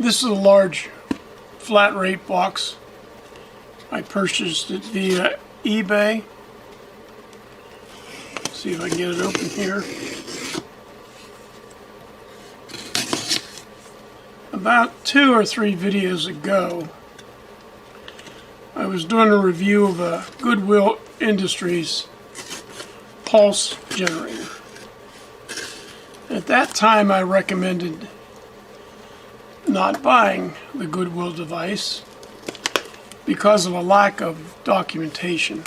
This is a large flat rate box. I purchased it via eBay. See if I can get it open here. About 2 or 3 videos ago, I was doing a review of a Goodwill Industries pulse generator. At that time, I recommended not buying the Goodwill device because of a lack of documentation.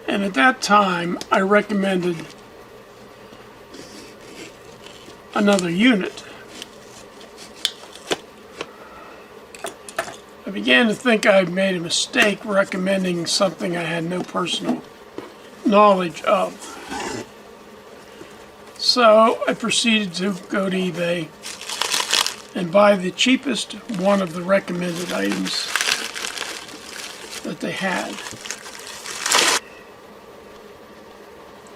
And at that time, I recommended another unit. I began to think I had made a mistake recommending something I had no personal knowledge of. So I proceeded to go to eBay and buy the cheapest one of the recommended items that they had.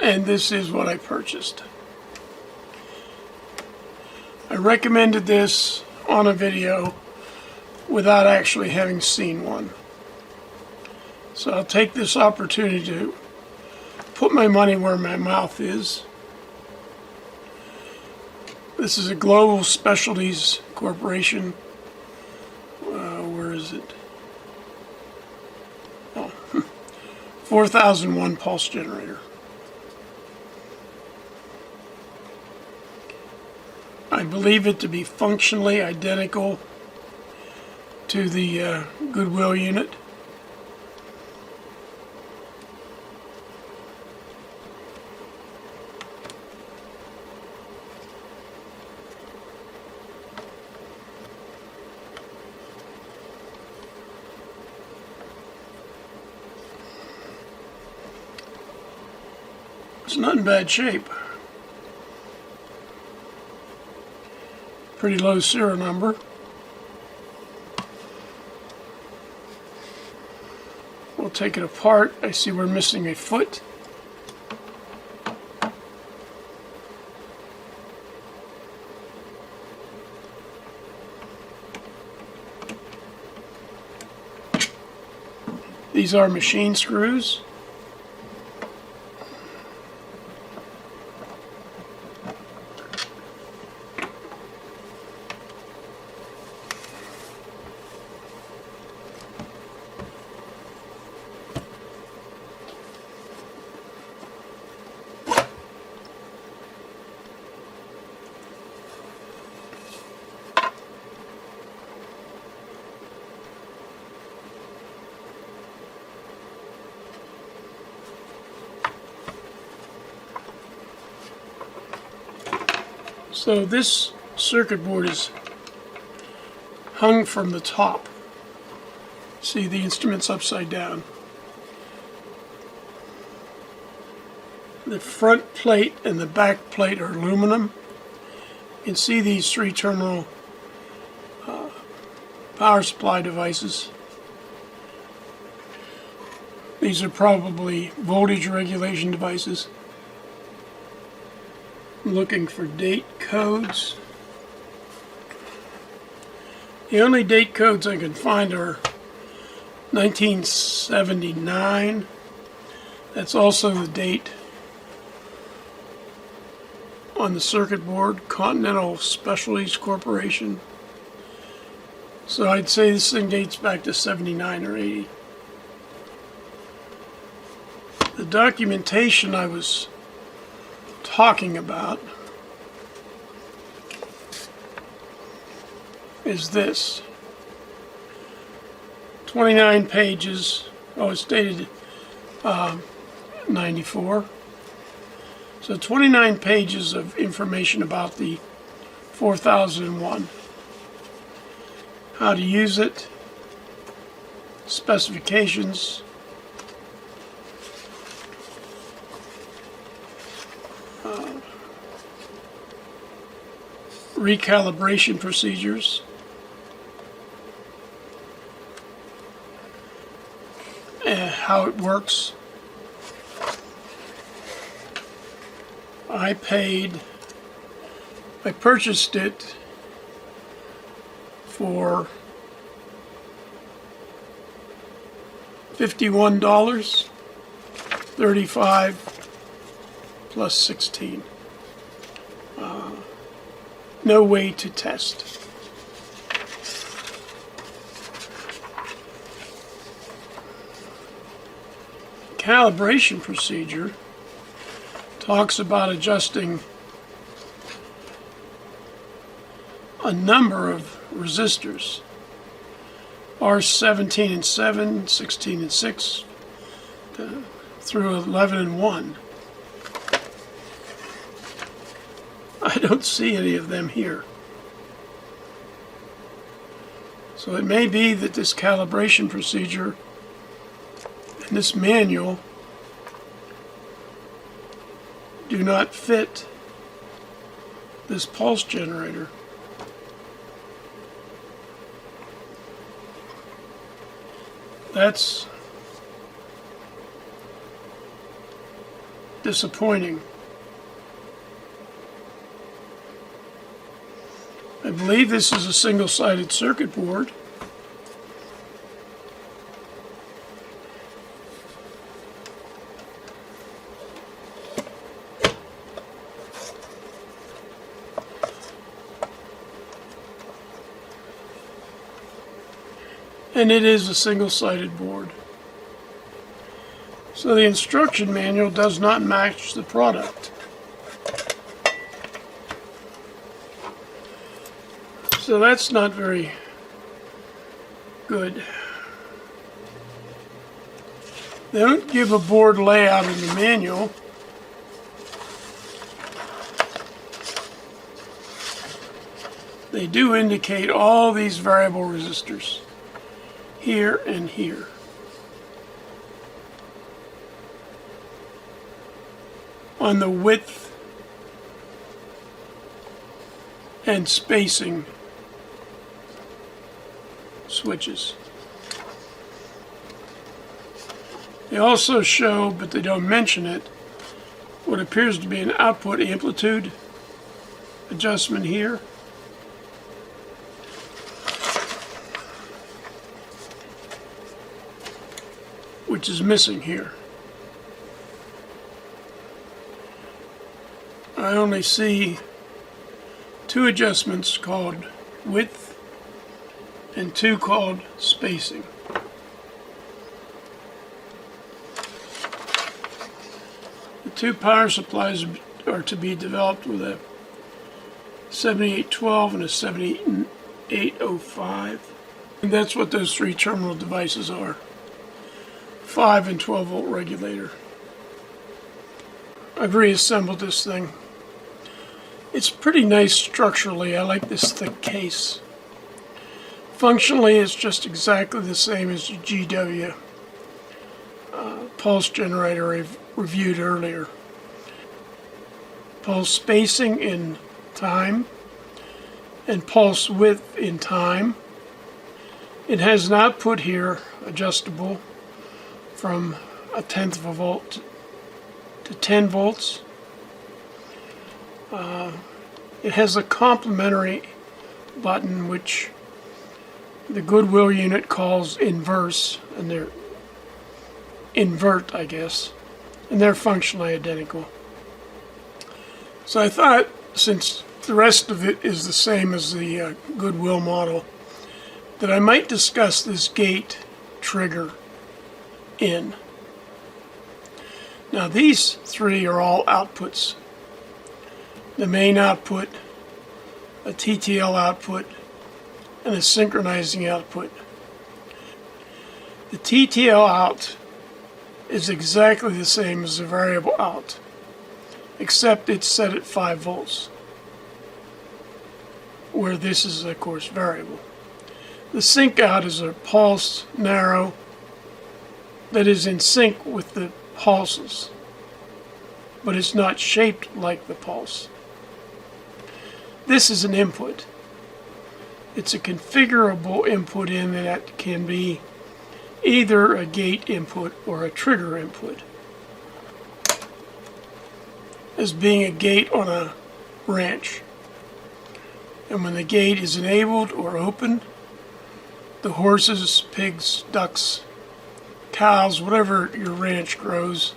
And this is what I purchased. I recommended this on a video without actually having seen one. So I'll take this opportunity to put my money where my mouth is. This is a global Specialties corporation. Where is it? Oh, 4001 pulse generator. I believe it to be functionally identical to the Goodwill unit. It's not in bad shape. Pretty low serial number. We'll take it apart. I see we're missing a foot. These are machine screws. So this circuit board is hung from the top. See, the instrument's upside down. The front plate and the back plate are aluminum. You can see these 3-terminal power supply devices. These are probably voltage regulation devices. I'm looking for date codes. The only date codes I can find are 1979. That's also the date on the circuit board, Continental Specialties Corporation. So I'd say this thing dates back to 79 or 80. The documentation I was talking about is this. 29 pages. Oh, it's dated 94. So 29 pages of information about the 4001. How to use it, specifications, recalibration procedures, how it works. I purchased it for $51, 35 plus 16. No way to test. Calibration procedure talks about adjusting a number of resistors. Are 17 and 7, 16 and 6, through 11 and 1. I don't see any of them here. So it may be that this calibration procedure and this manual do not fit this pulse generator. That's disappointing. I believe this is a single-sided circuit board. And it is a single-sided board. So the instruction manual does not match the product. So that's not very good. They don't give a board layout in the manual. They do indicate all these variable resistors here and here. On the width and spacing switches. They also show, but they don't mention it, what appears to be an output amplitude adjustment here. Which is missing here. I only see two adjustments called width and two called spacing. The two power supplies are to be developed with a 7812 and a 7805. And that's what those three terminal devices are. 5 and 12 volt regulator. I've reassembled this thing. It's pretty nice structurally. I like this thick case. Functionally, it's just exactly the same as the GW pulse generator I've reviewed earlier. Pulse spacing in time and pulse width in time. It has an output here adjustable from 1/10 of a volt to 10 volts. It has a complementary button which the Goodwill unit calls inverse, and they're invert, I guess, and they're functionally identical. So I thought, since the rest of it is the same as the Goodwill model, that I might discuss this gate trigger in. Now these three are all outputs. The main output, a TTL output, and a synchronizing output. The TTL out is exactly the same as the variable out, except it's set at 5 volts, where this is, of course, variable. The sync out is a pulse narrow that is in sync with the pulses, but it's not shaped like the pulse. This is an input. It's a configurable input in that can be either a gate input or a trigger input. As being a gate on a branch. And when the gate is enabled or opened, the horses, pigs, ducks, cows, whatever your ranch grows,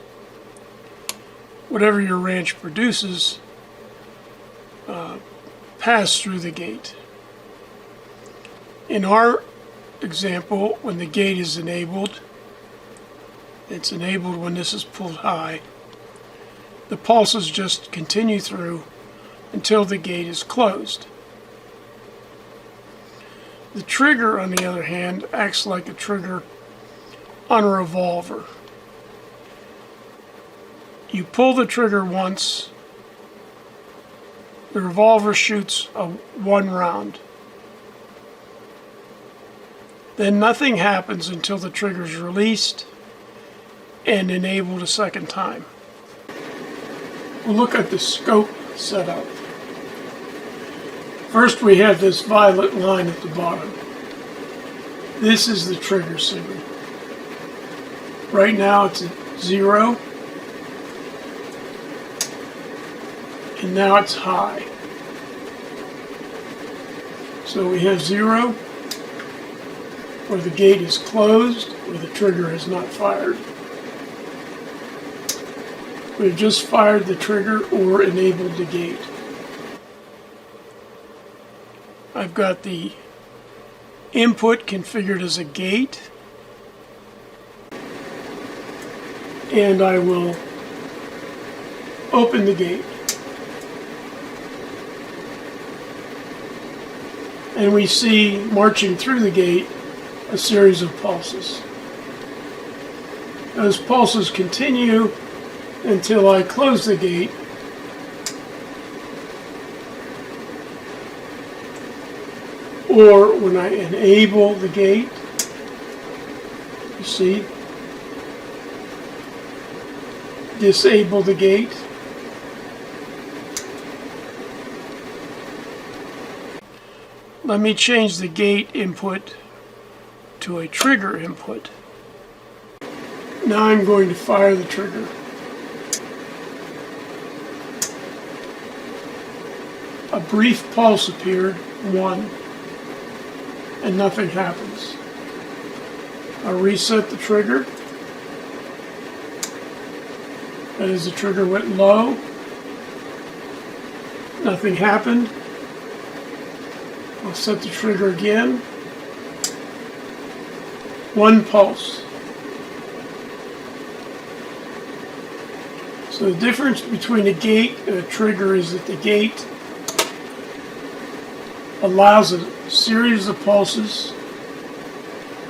whatever your ranch produces, pass through the gate. In our example, when the gate is enabled, it's enabled when this is pulled high, the pulses just continue through until the gate is closed. The trigger, on the other hand, acts like a trigger on a revolver. You pull the trigger once, the revolver shoots one round. Then nothing happens until the trigger is released and enabled a second time. We'll look at the scope setup. First, we have this violet line at the bottom. This is the trigger signal. Right now it's at 0, and now it's high. So we have 0, where the gate is closed, where the trigger has not fired. We've just fired the trigger or enabled the gate. I've got the input configured as a gate, and I will open the gate. And we see marching through the gate a series of pulses. Those pulses continue until I close the gate, or when I enable the gate. You see? Disable the gate. Let me change the gate input to a trigger input. Now I'm going to fire the trigger. A brief pulse appeared, 1, and nothing happens. I'll reset the trigger. That is, the trigger went low. Nothing happened. I'll set the trigger again. 1 pulse. So the difference between a gate and a trigger is that the gate allows a series of pulses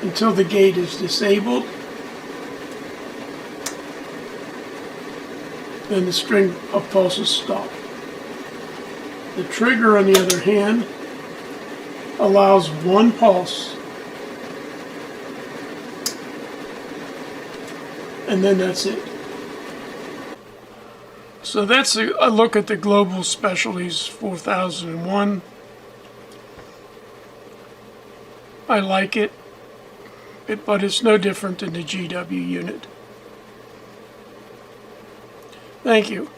until the gate is disabled. Then the string of pulses stop. The trigger, on the other hand, allows 1 pulse, and then that's it. So that's a look at the Global Specialties 4001. I like it, but it's no different than the GW unit. Thank you.